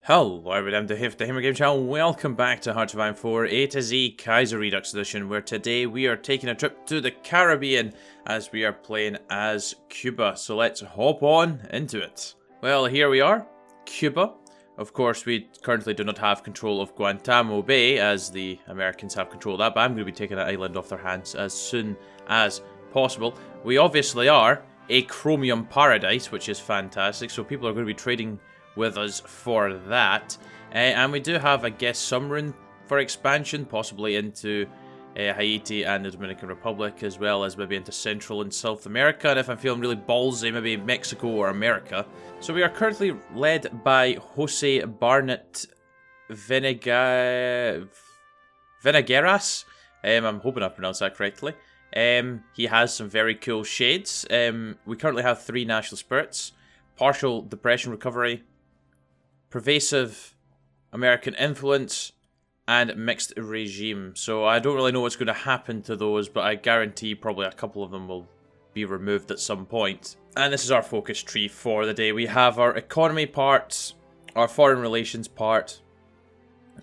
Hello everyone, I'm the Hammer Game Channel. Welcome back to HOI4 A to Z Kaiserredux Edition, where today we are taking a trip to the Caribbean as we are playing as Cuba. So let's hop on into it. Well, here we are, Cuba. Of course, we currently do not have control of Guantanamo Bay, as the Americans have control of that, but I'm going to be taking that island off their hands as soon as possible. We obviously are a chromium paradise, which is fantastic, so people are going to be trading with us for that. And we do have, I guess, some room for expansion, possibly into Haiti and the Dominican Republic, as well as maybe into Central and South America, and if I'm feeling really ballsy, maybe Mexico or America. So we are currently led by Jose Barnett Venegas. I'm hoping I pronounced that correctly. He has some very cool shades. We currently have 3 national spirits: partial depression recovery, pervasive American influence, and mixed regime. So I don't really know what's going to happen to those, but I guarantee probably a couple of them will be removed at some point. And this is our focus tree for the day. We have our economy part, our foreign relations part,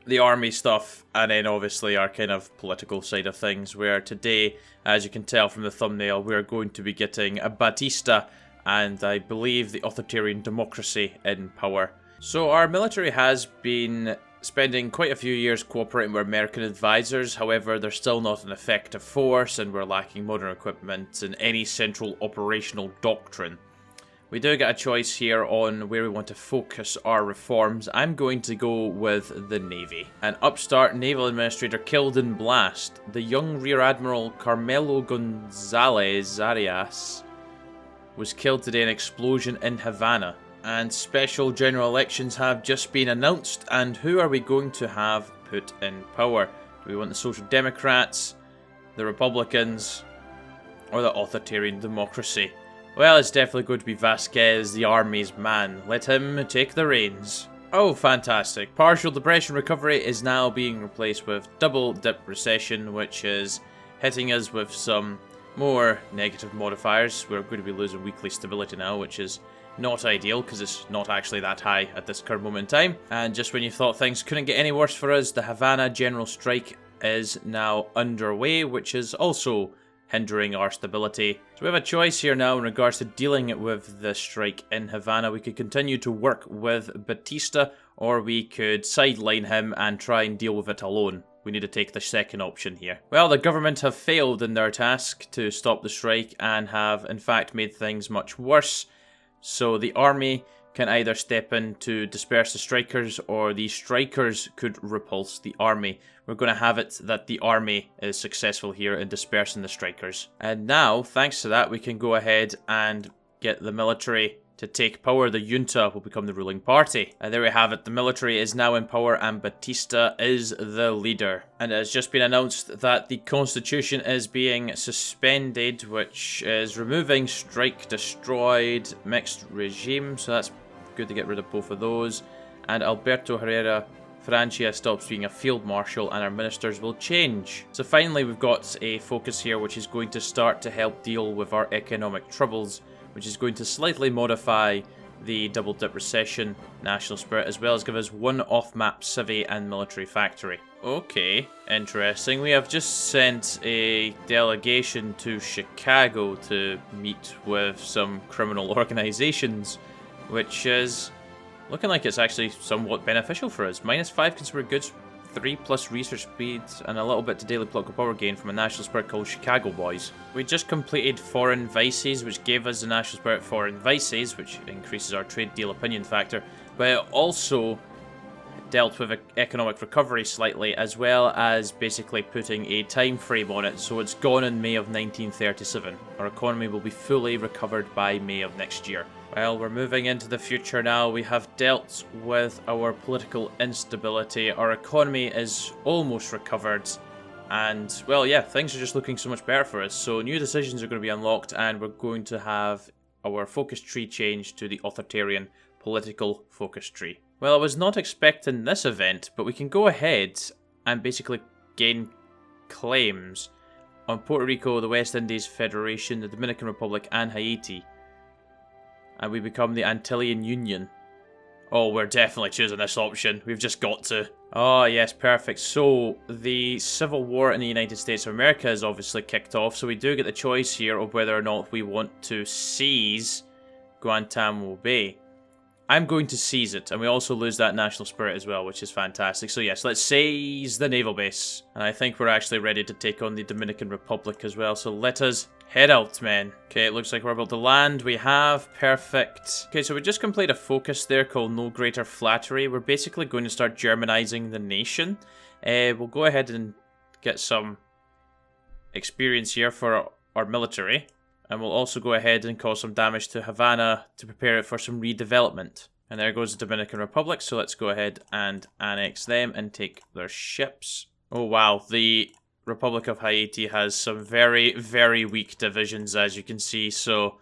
the army stuff, and then obviously our kind of political side of things, where today, as you can tell from the thumbnail, we're going to be getting a Batista and I believe the authoritarian democracy in power. So our military has been spending quite a few years cooperating with American advisors. However, they're still not an effective force, and we're lacking modern equipment and any central operational doctrine. We do get a choice here on where we want to focus our reforms. I'm going to go with the Navy. An upstart naval administrator killed in blast. The young Rear Admiral Carmelo Gonzalez Arias was killed today in an explosion in Havana. And special general elections have just been announced, and who are we going to have put in power? Do we want the Social Democrats, the Republicans, or the authoritarian democracy? Well, it's definitely going to be Vasquez, the army's man. Let him take the reins. Oh, fantastic. Partial depression recovery is now being replaced with double dip recession, which is hitting us with some more negative modifiers. We're going to be losing weekly stability now, which is not ideal because it's not actually that high at this current moment in time. And just when you thought things couldn't get any worse for us, the Havana general strike is now underway, which is also hindering our stability. So we have a choice here now in regards to dealing with the strike in Havana. We could continue to work with Batista, or we could sideline him and try and deal with it alone. We need to take the second option here. Well, the government have failed in their task to stop the strike and have in fact made things much worse. So the army can either step in to disperse the strikers, or the strikers could repulse the army. We're going to have it that the army is successful here in dispersing the strikers. And now, thanks to that, we can go ahead and get the military to take power. The junta will become the ruling party. And there we have it. The military is now in power and Batista is the leader. And it has just been announced that the constitution is being suspended, which is removing strike, destroyed, mixed regime. So that's good to get rid of both of those. And Alberto Herrera Francia stops being a field marshal, and our ministers will change. So finally, we've got a focus here which is going to start to help deal with our economic troubles, which is going to slightly modify the double dip recession national spirit, as well as give us one off-map civvy and military factory. Okay, interesting. We have just sent a delegation to Chicago to meet with some criminal organizations, which is looking like it's actually somewhat beneficial for us. -5 consumer goods, 3+ research speed, and a little bit to daily political power gain from a national spirit called Chicago Boys. We just completed foreign vices, which gave us the national spirit foreign vices, which increases our trade deal opinion factor, but it also dealt with economic recovery slightly, as well as basically putting a time frame on it, so it's gone in May of 1937. Our economy will be fully recovered by May of next year. Well, we're moving into the future now. We have dealt with our political instability. Our economy is almost recovered. And, well, yeah, things are just looking so much better for us. So new decisions are going to be unlocked, and we're going to have our focus tree changed to the authoritarian political focus tree. Well, I was not expecting this event, but we can go ahead and basically gain claims on Puerto Rico, the West Indies Federation, the Dominican Republic, and Haiti. And we become the Antillean Union Oh, we're definitely choosing this option. We've just got to. Oh, yes, perfect. So, the Civil War in the United States of America is obviously kicked off, so we do get the choice here of whether or not we want to seize Guantanamo Bay. I'm going to seize it, and we also lose that national spirit as well, which is fantastic. So yes, let's seize the naval base. And I think we're actually ready to take on the Dominican Republic as well, so let us head out, men. Okay, it looks like we're about to land. We have. Perfect. Okay, so we just completed a focus there called No Greater Flattery. We're basically going to start Germanizing the nation. We'll go ahead and get some experience here for our military. And we'll also go ahead and cause some damage to Havana to prepare it for some redevelopment. And there goes the Dominican Republic, so let's go ahead and annex them and take their ships. Oh wow, the Republic of Haiti has some very, very weak divisions, as you can see, so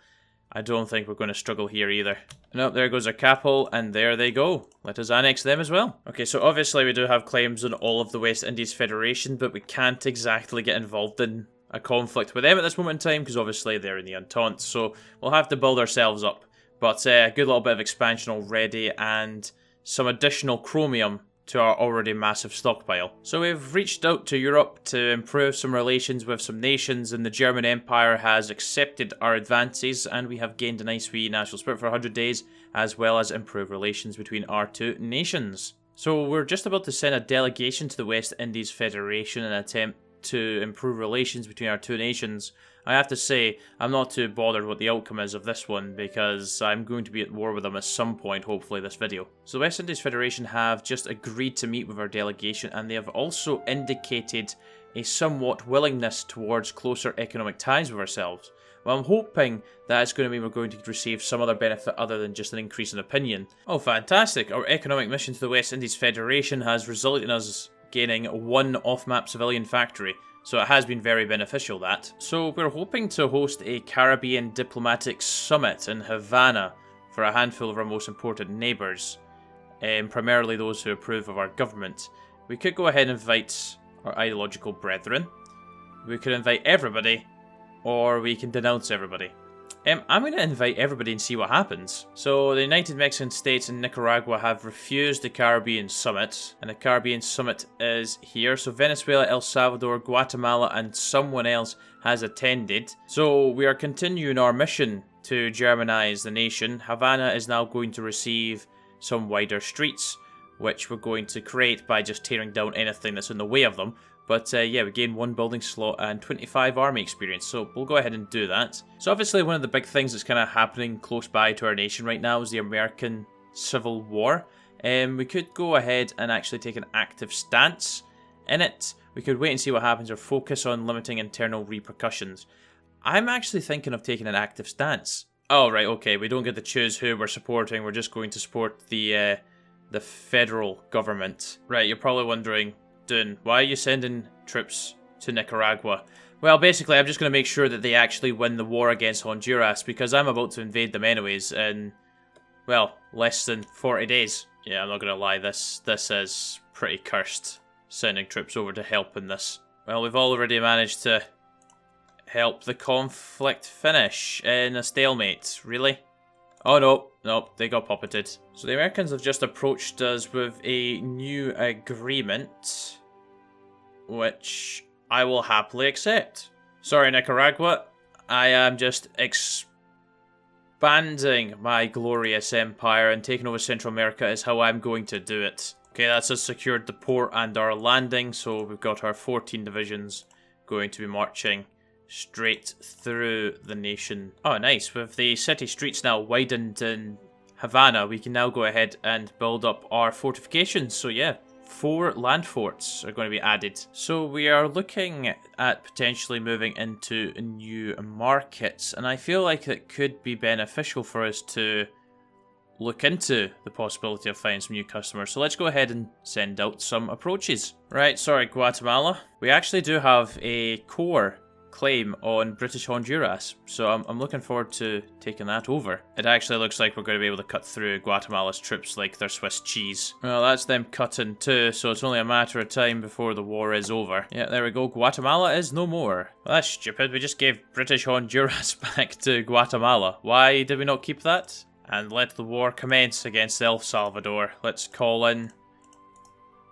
I don't think we're going to struggle here either. Nope, there goes our capital, and there they go. Let us annex them as well. Okay, so obviously we do have claims on all of the West Indies Federation, but we can't exactly get involved in a conflict with them at this moment in time, because obviously they're in the Entente, so we'll have to build ourselves up. But a good little bit of expansion already, and some additional chromium to our already massive stockpile. So we've reached out to Europe to improve some relations with some nations, and the German Empire has accepted our advances, and we have gained a nice wee national spirit for 100 days, as well as improved relations between our two nations. So we're just about to send a delegation to the West Indies Federation in an attempt to improve relations between our two nations. I have to say, I'm not too bothered what the outcome is of this one, because I'm going to be at war with them at some point, hopefully this video. So the West Indies Federation have just agreed to meet with our delegation, and they have also indicated a somewhat willingness towards closer economic ties with ourselves. Well, I'm hoping that it's going to mean we're going to receive some other benefit other than just an increase in opinion. Oh, fantastic! Our economic mission to the West Indies Federation has resulted in us gaining one off-map civilian factory, so it has been very beneficial, that. So we're hoping to host a Caribbean diplomatic summit in Havana for a handful of our most important neighbours, primarily those who approve of our government. We could go ahead and invite our ideological brethren, we could invite everybody, or we can denounce everybody. I'm going to invite everybody and see what happens. So the United Mexican States and Nicaragua have refused the Caribbean Summit, and the Caribbean Summit is here. So Venezuela, El Salvador, Guatemala, and someone else has attended. So we are continuing our mission to Germanize the nation. Havana is now going to receive some wider streets, which we're going to create by just tearing down anything that's in the way of them. But yeah, we gain 1 building slot and 25 army experience, so we'll go ahead and do that. So obviously one of the big things that's kind of happening close by to our nation right now is the American Civil War. We could go ahead and actually take an active stance in it. We could wait and see what happens or focus on limiting internal repercussions. I'm actually thinking of taking an active stance. Oh, right, okay, we don't get to choose who we're supporting. We're just going to support the federal government. Right, you're probably wondering, Dune, why are you sending troops to Nicaragua? Well, basically, I'm just going to make sure that they actually win the war against Honduras, because I'm about to invade them anyways in, well, less than 40 days. Yeah, I'm not going to lie, this is pretty cursed, sending troops over to help in this. Well, we've already managed to help the conflict finish in a stalemate. Really? Oh, no, they got puppeted. So the Americans have just approached us with a new agreement, which I will happily accept. Sorry, Nicaragua, I am just expanding my glorious empire, and taking over Central America is how I'm going to do it. Okay, that's us secured the port and our landing, so we've got our 14 divisions going to be marching straight through the nation. Oh, nice. With the city streets now widened in Havana, we can now go ahead and build up our fortifications. So yeah, 4 land forts are going to be added. So we are looking at potentially moving into new markets, and I feel like it could be beneficial for us to look into the possibility of finding some new customers. So let's go ahead and send out some approaches. Right, sorry, Guatemala. We actually do have a core claim on British Honduras, so I'm looking forward to taking that over. It actually looks like we're going to be able to cut through Guatemala's troops like they're Swiss cheese. Well, that's them cut in 2, so it's only a matter of time before the war is over. Yeah, there we go. Guatemala is no more. Well, that's stupid. We just gave British Honduras back to Guatemala. Why did we not keep that? And let the war commence against El Salvador. Let's call in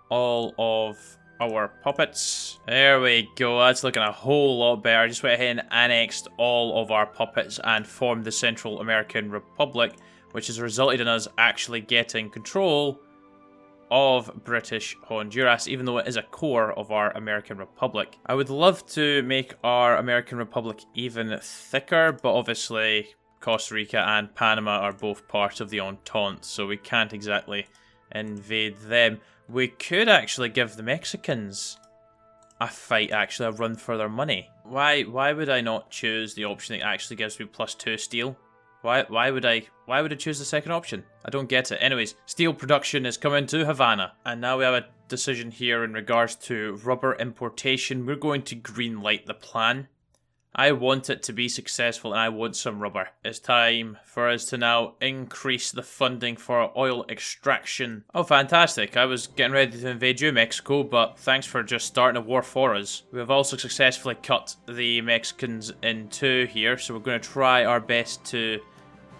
all of our puppets. There we go, that's looking a whole lot better. I just went ahead and annexed all of our puppets and formed the Central American Republic, which has resulted in us actually getting control of British Honduras, even though it is a core of our American Republic. I would love to make our American Republic even thicker, but obviously Costa Rica and Panama are both part of the Entente, so we can't exactly invade them. We could actually give the Mexicans a fight, actually, a run for their money. Why would I not choose the option that actually gives me +2 steel? Why would I choose the second option? I don't get it. Anyways, steel production is coming to Havana. And now we have a decision here in regards to rubber importation. We're going to greenlight the plan. I want it to be successful and I want some rubber. It's time for us to now increase the funding for oil extraction. Oh, fantastic. I was getting ready to invade you, Mexico, but thanks for just starting a war for us. We have also successfully cut the Mexicans in two here, so we're going to try our best to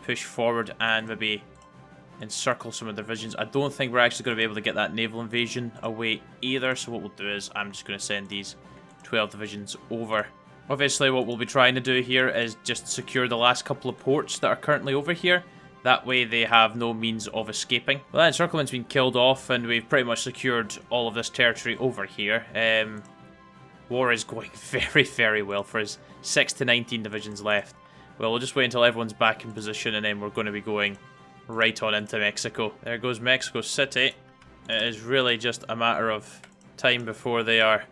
push forward and maybe encircle some of the divisions. I don't think we're actually going to be able to get that naval invasion away either, so what we'll do is I'm just going to send these 12 divisions over. Obviously, what we'll be trying to do here is just secure the last couple of ports that are currently over here. That way they have no means of escaping. Well, that encirclement's been killed off and we've pretty much secured all of this territory over here. War is going very, very well for us. 6 to 19 divisions left. Well, we'll just wait until everyone's back in position and then we're going to be going right on into Mexico. There goes Mexico City. It is really just a matter of time before they are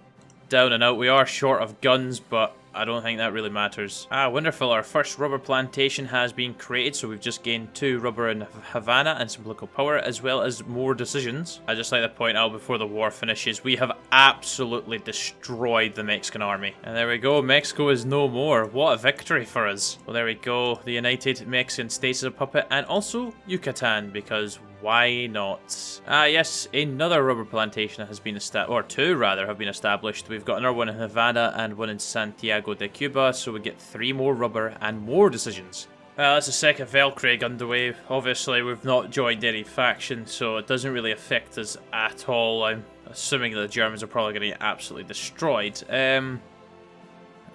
down and out. We are short of guns, but I don't think that really matters. Ah, wonderful. Our first rubber plantation has been created, so we've just gained 2 rubber in Havana and some political power, as well as more decisions. I just like to point out before the war finishes, we have absolutely destroyed the Mexican army. And there we go, Mexico is no more. What a victory for us. Well, there we go. The United Mexican States is a puppet, and also Yucatan, because why not? Ah, yes, another rubber plantation has been established, or 2 rather, have been established. We've got another one in Havana and one in Santiago de Cuba, so we get 3 more rubber and more decisions. Well, that's the Second Weltkreg underway. Obviously, we've not joined any faction, so it doesn't really affect us at all. I'm assuming that the Germans are probably going to get absolutely destroyed. I'm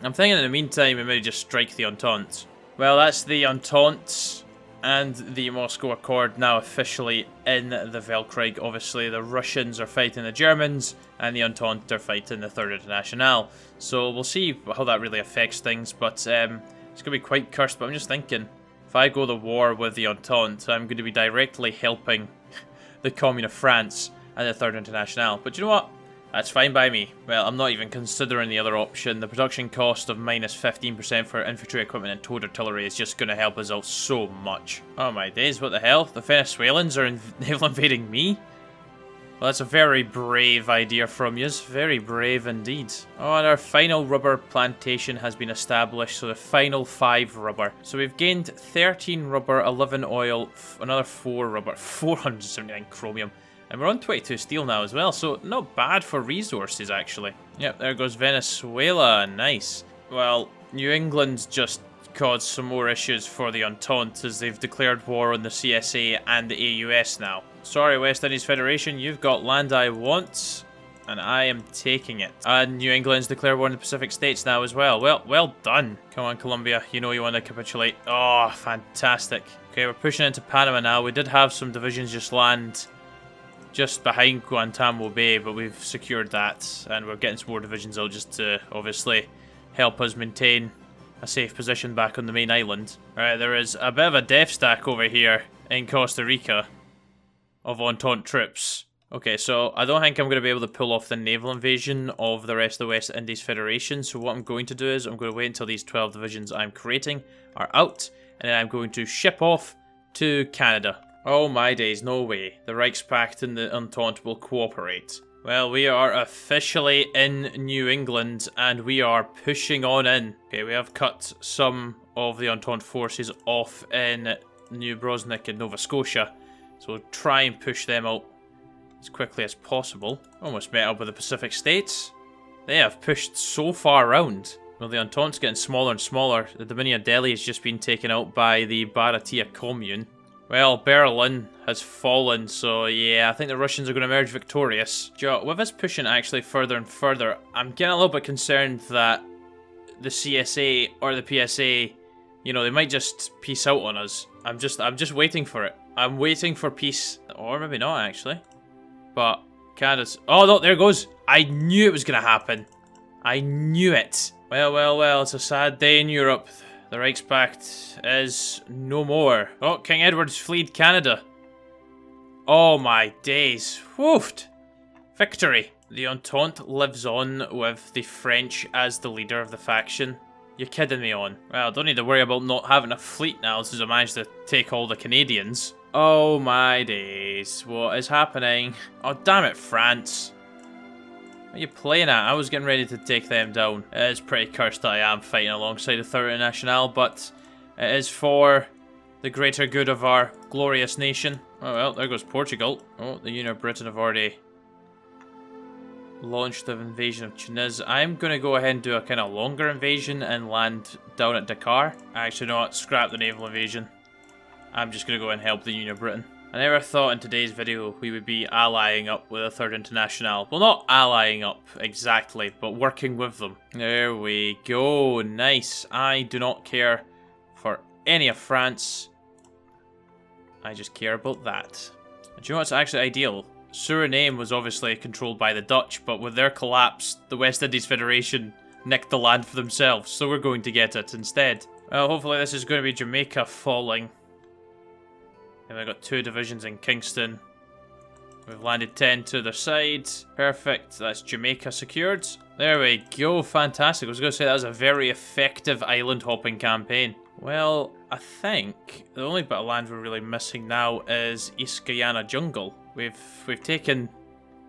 thinking in the meantime, we may just strike the Entente. Well, that's the Entente and the Moscow Accord now officially in the Weltkreg. Obviously, the Russians are fighting the Germans, and the Entente are fighting the Third International. So we'll see how that really affects things, but it's going to be quite cursed. But I'm just thinking, if I go to war with the Entente, I'm going to be directly helping the Commune of France and the Third International. But you know what? That's fine by me. Well, I'm not even considering the other option. The production cost of -15% for infantry equipment and towed artillery is just going to help us out so much. Oh my days, what the hell? The Venezuelans are naval invading me? Well, that's a very brave idea from yous. Very brave indeed. Oh, and our final rubber plantation has been established, so the final 5 rubber. So we've gained 13 rubber, 11 oil, another 4 rubber, 479 chromium. And we're on 22 steel now as well, so not bad for resources, actually. Yep, there goes Venezuela. Nice. Well, New England's just caused some more issues for the Entente as they've declared war on the CSA and the AUS now. Sorry, West Indies Federation, you've got land I want, and I am taking it. And New England's declared war on the Pacific States now as well. Well done. Come on, Colombia, you know you want to capitulate. Oh, fantastic. Okay, we're pushing into Panama now. We did have some divisions just land just behind Guantanamo Bay, but we've secured that, and we're getting some more divisions out just to obviously help us maintain a safe position back on the main island. Alright, there is a bit of a death stack over here in Costa Rica of Entente troops. Okay, so I don't think I'm going to be able to pull off the naval invasion of the rest of the West Indies Federation, so what I'm going to do is I'm going to wait until these 12 divisions I'm creating are out, and then I'm going to ship off to Canada. Oh my days, no way. The Reichspakt and the Entente will cooperate. Well, we are officially in New England, and we are pushing on in. Okay, we have cut some of the Entente forces off in New Brunswick and Nova Scotia, so we'll try and push them out as quickly as possible. Almost met up with the Pacific States. They have pushed so far around. Well, the Entente's getting smaller and smaller. The Dominion of Delhi has just been taken out by the Bharatiya Commune. Well, Berlin has fallen, so yeah, I think the Russians are going to emerge victorious. With us pushing actually further and further, I'm getting a little bit concerned that the CSA or the PSA, you know, they might just peace out on us. I'm just waiting for it. I'm waiting for peace, or maybe not actually. But Canada's... Oh no, there it goes. I knew it was going to happen. I knew it. Well, well, well, it's a sad day in Europe. The Reichspakt is no more. Oh, King Edward's fled Canada. Oh my days. Woofed. Victory. The Entente lives on with the French as the leader of the faction. You're kidding me on. Well, I don't need to worry about not having a fleet now since I managed to take all the Canadians. Oh my days. What is happening? Oh, damn it, France. What are you playing at? I was getting ready to take them down. It is pretty cursed that I am fighting alongside the Third International, but it is for the greater good of our glorious nation. Oh well, there goes Portugal. Oh, the Union of Britain have already launched the invasion of Tunis. I'm going to go ahead and do a kind of longer invasion and land down at Dakar. Actually, no, scrap the naval invasion. I'm just going to go and help the Union of Britain. I never thought in today's video we would be allying up with a Third International. Well, not allying up exactly, but working with them. There we go. Nice. I do not care for any of France. I just care about that. Do you know what's actually ideal? Suriname was obviously controlled by the Dutch, but with their collapse, the West Indies Federation nicked the land for themselves, so we're going to get it instead. Well, hopefully this is going to be Jamaica falling. And we've got 2 divisions in Kingston. We've landed 10 to their side. Perfect. That's Jamaica secured. There we go. Fantastic. I was going to say that was a very effective island hopping campaign. Well, I think the only bit of land we're really missing now is East Guyana jungle. We've taken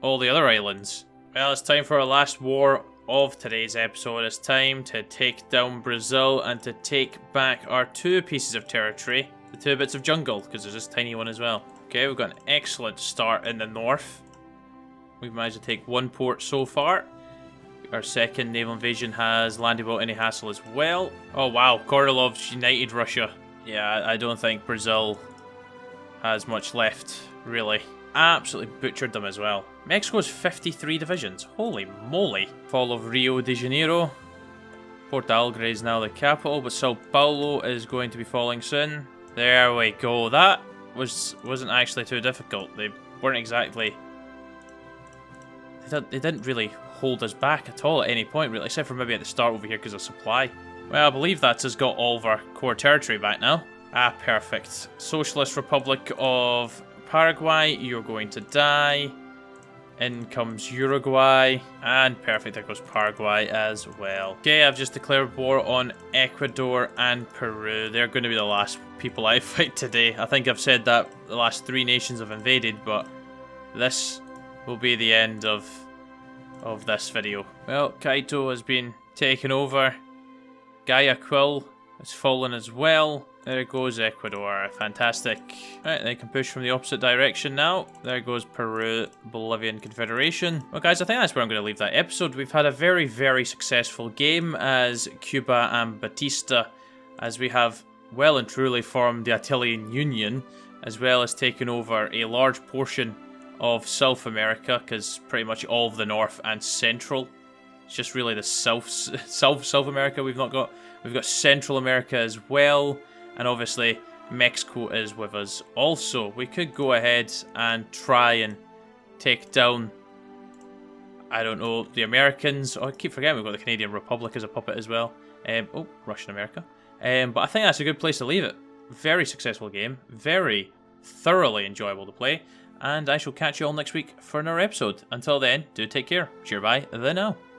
all the other islands. Well, it's time for our last war of today's episode. It's time to take down Brazil and to take back our 2 pieces of territory. The 2 bits of jungle, because there's this tiny one as well. Okay, we've got an excellent start in the north. We've managed to take 1 port so far. Our second naval invasion has landed without any hassle as well. Oh wow, Korolov's united Russia. Yeah, I don't think Brazil has much left, really. Absolutely butchered them as well. Mexico's 53 divisions. Holy moly. Fall of Rio de Janeiro. Porto Alegre is now the capital, but Sao Paulo is going to be falling soon. There we go. That wasn't actually too difficult. They weren't exactly... They didn't really hold us back at all at any point, really, except for maybe at the start over here because of supply. Well, I believe that's us got all of our core territory back now. Ah, perfect. Socialist Republic of Paraguay, you're going to die. In comes Uruguay, and perfect, there goes Paraguay as well. Okay, I've just declared war on Ecuador and Peru. They're going to be the last people I fight today. I think I've said that the last 3 nations have invaded, but this will be the end of this video. Well, Quito has been taken over. Guayaquil has fallen as well. There goes Ecuador. Fantastic. Right, they can push from the opposite direction now. There goes Peru, Bolivian Confederation. Well, guys, I think that's where I'm going to leave that episode. We've had a very, very successful game as Cuba and Batista, as we have well and truly formed the Attilan Union, as well as taken over a large portion of South America, because pretty much all of the North and Central. It's just really the South America we've not got. We've got Central America as well. And obviously, Mexico is with us also. We could go ahead and try and take down, I don't know, the Americans. Oh, I keep forgetting we've got the Canadian Republic as a puppet as well. Oh, Russian America. But I think that's a good place to leave it. Very successful game. Very thoroughly enjoyable to play. And I shall catch you all next week for another episode. Until then, do take care. Cheer bye. The now.